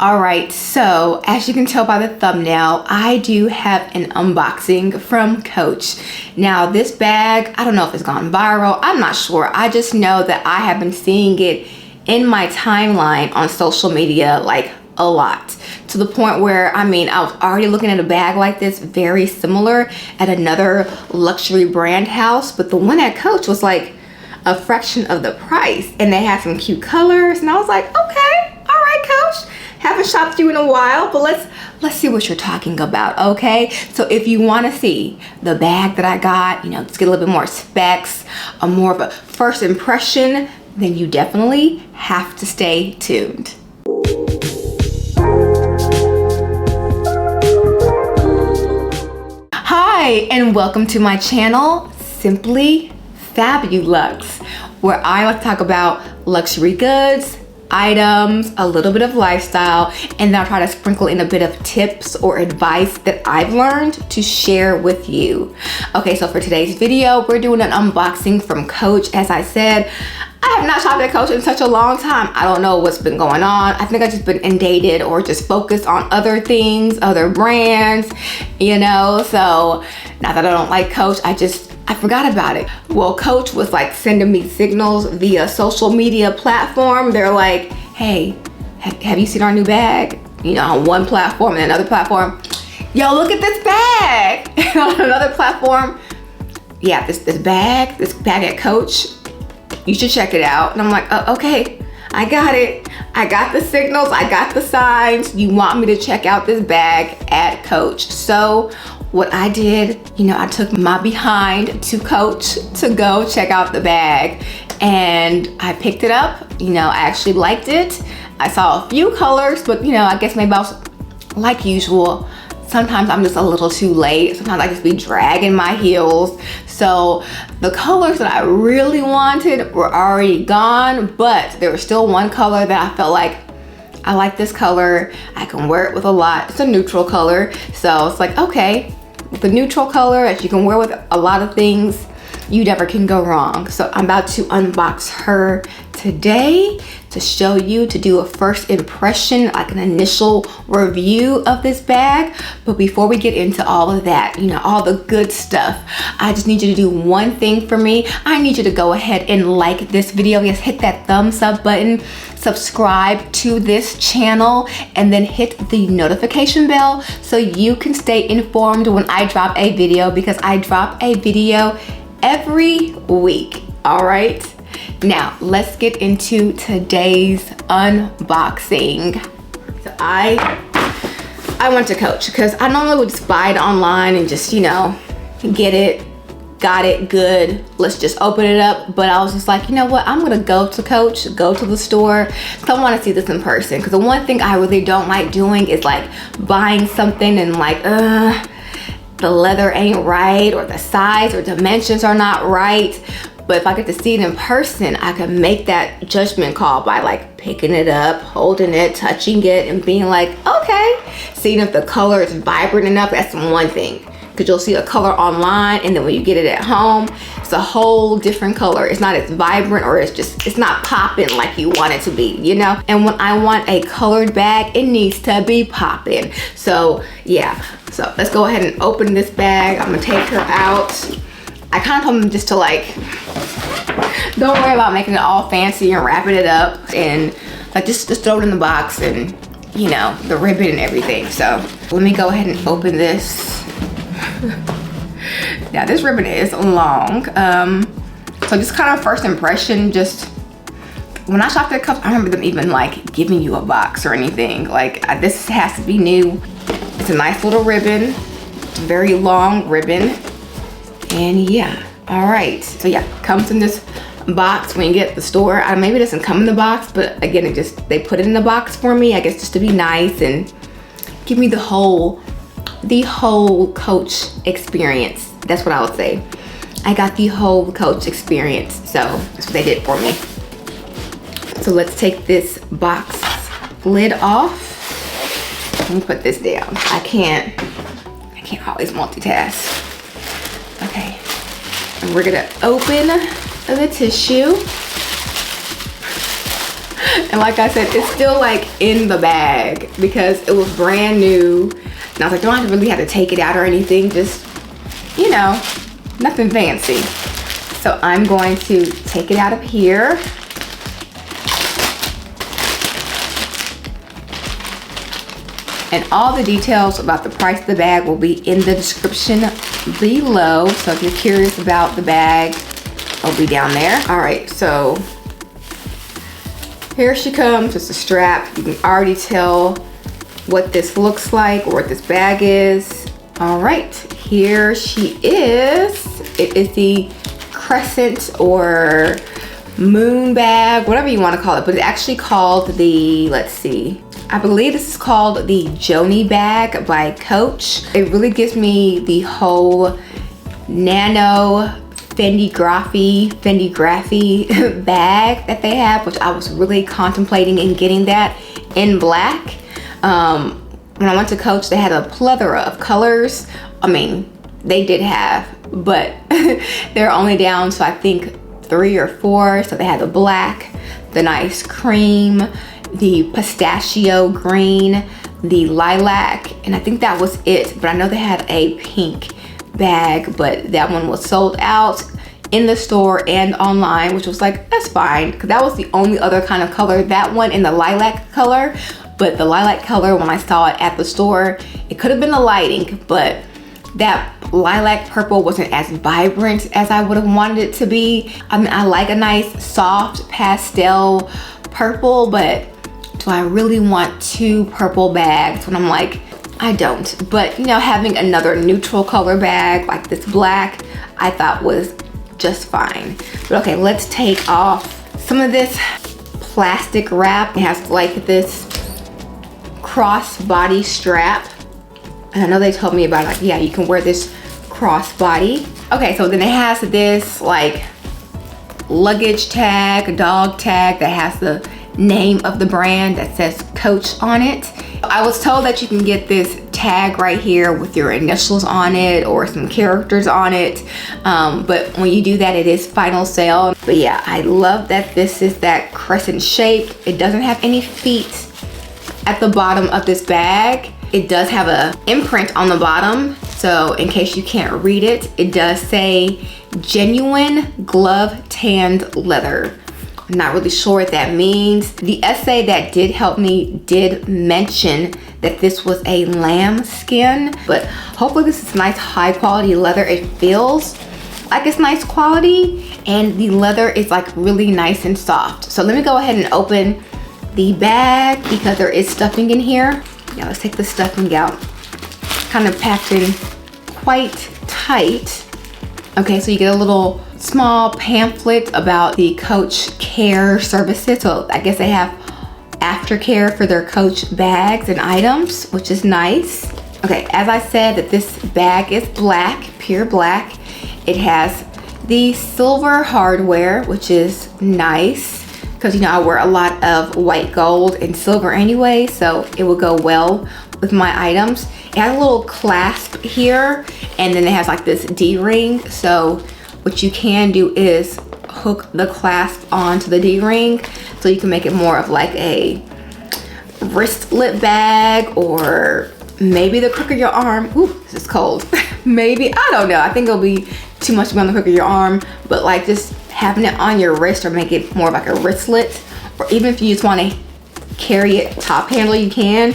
All right, so as you can tell by the thumbnail, I do have an unboxing from Coach. Now this bag, I don't know if it's gone viral, I'm not sure. I just know that I have been seeing it in my timeline on social media like a lot, to the point where, I was already looking at a bag like this very similar at another luxury brand house, but the one at Coach was like a fraction of the price, and they had some cute colors, and I was like, okay, all right, Coach. Haven't shopped you in a while, but let's see what you're talking about, okay? So if you want to see the bag that I got, just get a little bit more specs, more of a first impression, then you definitely have to stay tuned. Hi, and welcome to my channel, Simply Fabulux, where I like to talk about luxury goods, items, a little bit of lifestyle, and then I'll try to sprinkle in a bit of tips or advice that I've learned to share with you. Okay, so for today's video, we're doing an unboxing from Coach. As I said, I have not shopped at Coach in such a long time. I don't know what's been going on. I think I've just been inundated or just focused on other things, other brands, so not that I don't like Coach, I forgot about it. Well, Coach was like sending me signals via social media platform. They're like, hey, have you seen our new bag? On one platform and another platform, yo, look at this bag. And on another platform, yeah, this bag at Coach, you should check it out. And I'm like, oh, okay, I got it. I got the signals, I got the signs. You want me to check out this bag at Coach. So what I did, I took my behind to Coach to go check out the bag, and I picked it up. I actually liked it. I saw a few colors, but I guess maybe I was like usual. Sometimes I'm just a little too late. Sometimes I just be dragging my heels. So the colors that I really wanted were already gone, but there was still one color that I felt like, I like this color. I can wear it with a lot. It's a neutral color. So it's like, okay, with the neutral color that you can wear with a lot of things, you never can go wrong. So I'm about to unbox her today to show you, to do a first impression, like an initial review of this bag. But before we get into all of that, all the good stuff, I just need you to do one thing for me. I need you to go ahead and like this video. Yes, hit that thumbs up button, subscribe to this channel, and then hit the notification bell so you can stay informed when I drop a video, because I drop a video every week. All right, now let's get into today's unboxing. So I went to Coach because I normally would just buy it online and just get it, got it, good, let's just open it up. But I was just like, what, I'm gonna go to Coach, go to the store, because I want to see this in person. Because the one thing I really don't like doing is like buying something and like the leather ain't right, or the size or dimensions are not right. But if I get to see it in person, I can make that judgment call by like picking it up, holding it, touching it, and being like, okay, seeing if the color is vibrant enough. That's one thing, because you'll see a color online, and then when you get it at home, it's a whole different color. It's not as vibrant, or it's not popping like you want it to be, And when I want a colored bag, it needs to be popping. So yeah, so let's go ahead and open this bag. I'm gonna take her out. I kind of told them just to like, don't worry about making it all fancy and wrapping it up, and like just throw it in the box, and the ribbon and everything. So let me go ahead and open this. Now this ribbon is long. So just kind of first impression, just when I shopped at Coach, I remember them even like giving you a box or anything. Like this has to be new. It's a nice little ribbon. It's a very long ribbon. And yeah, all right. So yeah, comes in this box when you get at the store. Maybe it doesn't come in the box, but again, they put it in the box for me, I guess, just to be nice and give me the whole Coach experience. That's what I would say. I got the whole Coach experience. So that's what they did for me. So let's take this box lid off. Let me put this down. I can't always multitask. Okay, and we're gonna open the tissue. And like I said, it's still like in the bag because it was brand new. And I was like, don't have to really have to take it out or anything, just, you know, nothing fancy. So I'm going to take it out of here. And all the details about the price of the bag will be in the description below. So if you're curious about the bag, it'll be down there. All right, so here she comes, it's a strap. You can already tell what this looks like or what this bag is. All right, here she is. It is the crescent or moon bag, whatever you want to call it, but it's actually called the, let's see, I believe this is called the Joni bag by Coach. It really gives me the whole nano Fendi Graphy bag that they have, which I was really contemplating in getting that in black. When I went to Coach, they had a plethora of colors. I mean, they did have, but they're only down to I think 3 or 4. So they had the black, the nice cream, the pistachio green, the lilac, and I think that was it. But I know they had a pink bag, but that one was sold out in the store and online, which was like, that's fine, because that was the only other kind of color, that one in the lilac color. But the lilac color, when I saw it at the store, it could have been the lighting, but that lilac purple wasn't as vibrant as I would have wanted it to be. I mean, I like a nice soft pastel purple, but do I really want 2 purple bags when I'm like, I don't. But you know, having another neutral color bag like this black, I thought was just fine. But okay, let's take off some of this plastic wrap. It has like this crossbody strap. And I know they told me about like, yeah, you can wear this crossbody. Okay, so then it has this like luggage tag, dog tag that has the name of the brand that says Coach on it. I was told that you can get this tag right here with your initials on it or some characters on it, but when you do that, it is final sale. But yeah, I love that this is that crescent shape. It doesn't have any feet at the bottom of this bag. It does have a imprint on the bottom, so in case you can't read it, it does say genuine glove-tanned leather. I'm not really sure what that means. The essay that did help me did mention that this was a lamb skin, but hopefully this is nice high quality leather. It feels like it's nice quality, and the leather is like really nice and soft. So let me go ahead and open the bag because there is stuffing in here. Yeah, let's take the stuffing out. Kind of packed in quite tight. Okay, so you get a little small pamphlet about the Coach care services. So I guess they have aftercare for their Coach bags and items, which is nice. Okay, as I said, that this bag is black, pure black. It has the silver hardware, which is nice because, you know, I wear a lot of white gold and silver anyway, so it will go well with my items. It has a little clasp here, and then it has like this D-ring. So what you can do is hook the clasp onto the D-ring, so you can make it more of like a wristlet bag, or maybe the crook of your arm. Ooh, this is cold. Maybe, I don't know. I think it'll be too much to be on the crook of your arm, but like just having it on your wrist, or make it more of like a wristlet, or even if you just want to carry it top handle, you can.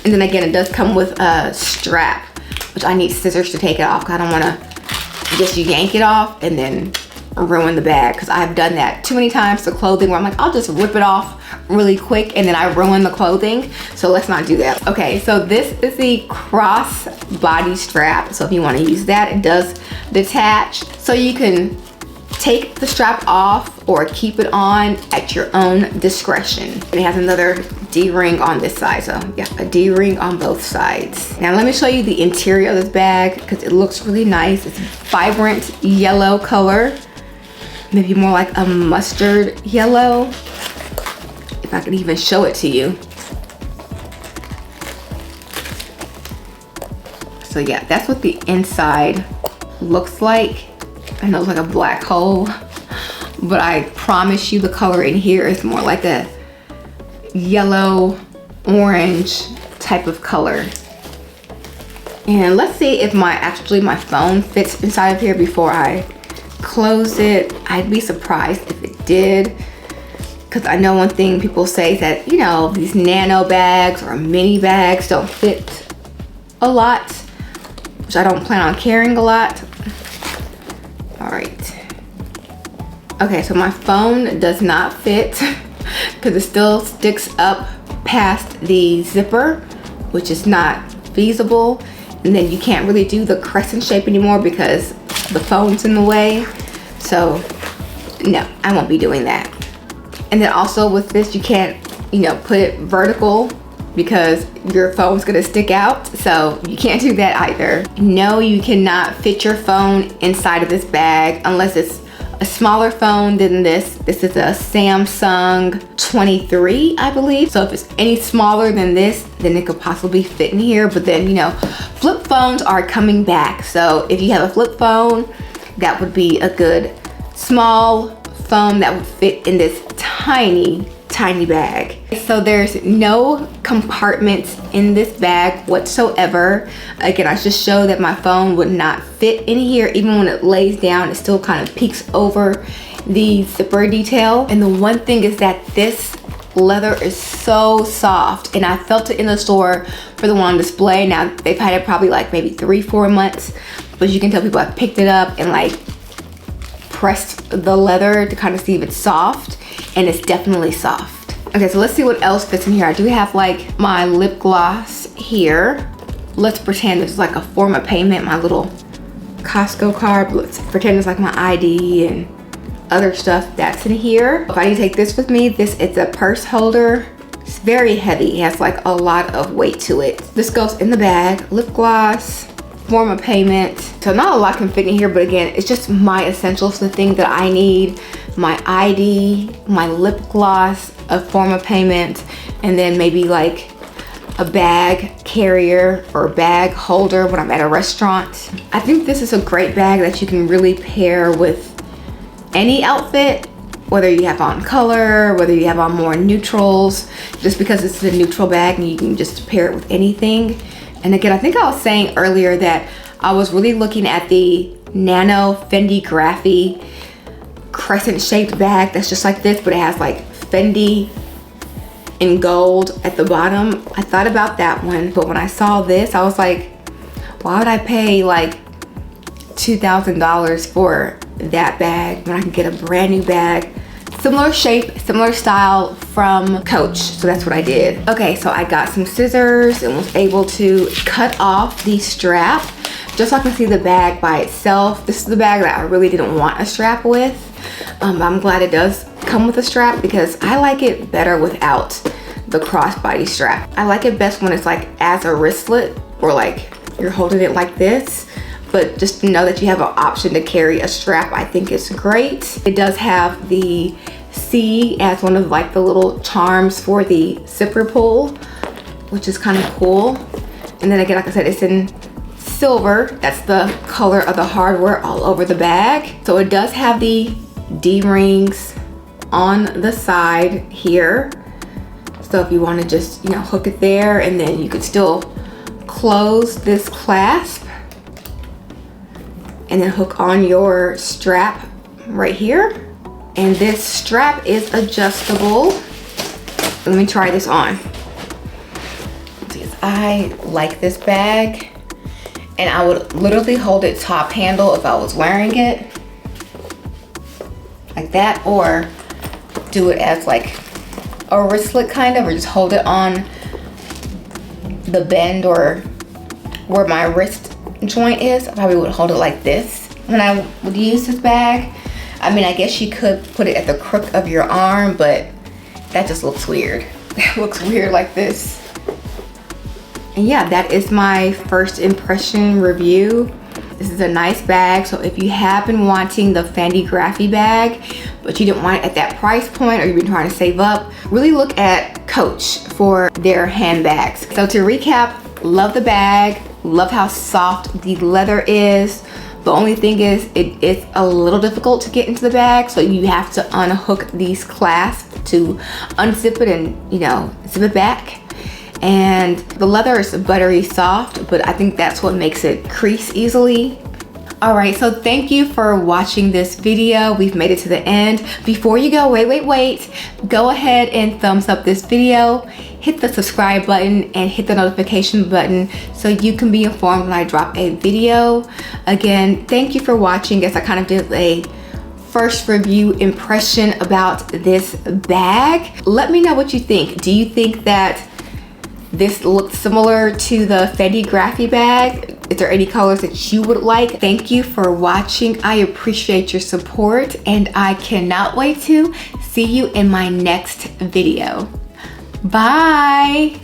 And then again, it does come with a strap, which I need scissors to take it off because I don't want to just yank it off and then ruin the bag, because I've done that too many times to clothing where I'm like, I'll just rip it off really quick and then I ruin the clothing. So let's not do that. Okay, so this is the cross body strap. So if you want to use that, it does detach, so you can take the strap off or keep it on at your own discretion. And it has another D-ring on this side, so yeah, a D-ring on both sides. Now let me show you the interior of this bag because it looks really nice. It's vibrant yellow color, maybe more like a mustard yellow, if I can even show it to you. So yeah, that's what the inside looks like. I know it's like a black hole, but I promise you the color in here is more like a yellow orange type of color. And let's see if my phone fits inside of here before I close it. I'd be surprised if it did, because I know one thing people say is that, you know, these nano bags or mini bags don't fit a lot, which I don't plan on carrying a lot. All right. Okay, so my phone does not fit because it still sticks up past the zipper, which is not feasible. And then you can't really do the crescent shape anymore because the phone's in the way. So no, I won't be doing that. And then also with this, you can't, you know, put it vertical because your phone's gonna stick out. So you can't do that either. No, you cannot fit your phone inside of this bag unless it's a smaller phone than this. This is a Samsung 23, I believe. So if it's any smaller than this, then it could possibly fit in here. But then, you know, flip phones are coming back. So if you have a flip phone, that would be a good small phone that would fit in this tiny bag. So there's no compartments in this bag whatsoever. Again, I just showed that my phone would not fit in here. Even when it lays down, it still kind of peeks over the zipper detail. And the one thing is that this leather is so soft, and I felt it in the store for the one on display. Now they've had it probably like maybe 3-4 months, but you can tell people have picked it up and like pressed the leather to kind of see if it's soft, and it's definitely soft. Okay, so let's see what else fits in here. I do have like my lip gloss here. Let's pretend this is like a form of payment, my little Costco card. Let's pretend it's like my ID and other stuff that's in here. If I need to take this with me, it's a purse holder. It's very heavy. It has like a lot of weight to it. This goes in the bag. Lip gloss, form of payment. So not a lot can fit in here, but again, it's just my essentials, the thing that I need. My ID, my lip gloss, a form of payment, and then maybe like a bag carrier or bag holder when I'm at a restaurant. I think this is a great bag that you can really pair with any outfit, whether you have on color, whether you have on more neutrals, just because it's a neutral bag and you can just pair it with anything. And again, I think I was saying earlier that I was really looking at the Nano Fendi Graphy crescent shaped bag that's just like this, but it has like Fendi in gold at the bottom. I thought about that one, but when I saw this, I was like, why would I pay like $2,000 for that bag when I can get a brand new bag, similar shape, similar style from Coach? So that's what I did. Okay, so I got some scissors and was able to cut off the strap just so I can see the bag by itself. This is the bag that I really didn't want a strap with. I'm glad it does come with a strap because I like it better without the crossbody strap. I like it best when it's like as a wristlet or like you're holding it like this. But just to know that you have an option to carry a strap, I think is great. It does have the C as one of like the little charms for the zipper pull, which is kind of cool. And then again, like I said, it's in silver. That's the color of the hardware all over the bag. So it does have the D-rings on the side here. So if you want to just, you know, hook it there, and then you could still close this clasp and then hook on your strap right here. And this strap is adjustable. Let me try this on. I like this bag, and I would literally hold it top handle if I was wearing it like that, or do it as like a wristlet kind of, or just hold it on the bend or where my wrist joint is. I probably would hold it like this when I would use this bag. I mean, I guess you could put it at the crook of your arm, but that just looks weird. That looks weird like this. And yeah, that is my first impression review. This is a nice bag. So if you have been wanting the Fendi Graphy bag, but you didn't want it at that price point, or you've been trying to save up, really look at Coach for their handbags. So to recap, love the bag, love how soft the leather is. The only thing is it's a little difficult to get into the bag, so you have to unhook these clasps to unzip it and, you know, zip it back. And the leather is buttery soft, but I think that's what makes it crease easily. All right, so thank you for watching this video. We've made it to the end. Before you go, wait. Go ahead and thumbs up this video, hit the subscribe button and hit the notification button so you can be informed when I drop a video. Again, thank you for watching. As I kind of did a first review impression about this bag. Let me know what you think. Do you think that this looks similar to the Fendi Graphy bag? Is there any colors that you would like? Thank you for watching. I appreciate your support and I cannot wait to see you in my next video. Bye.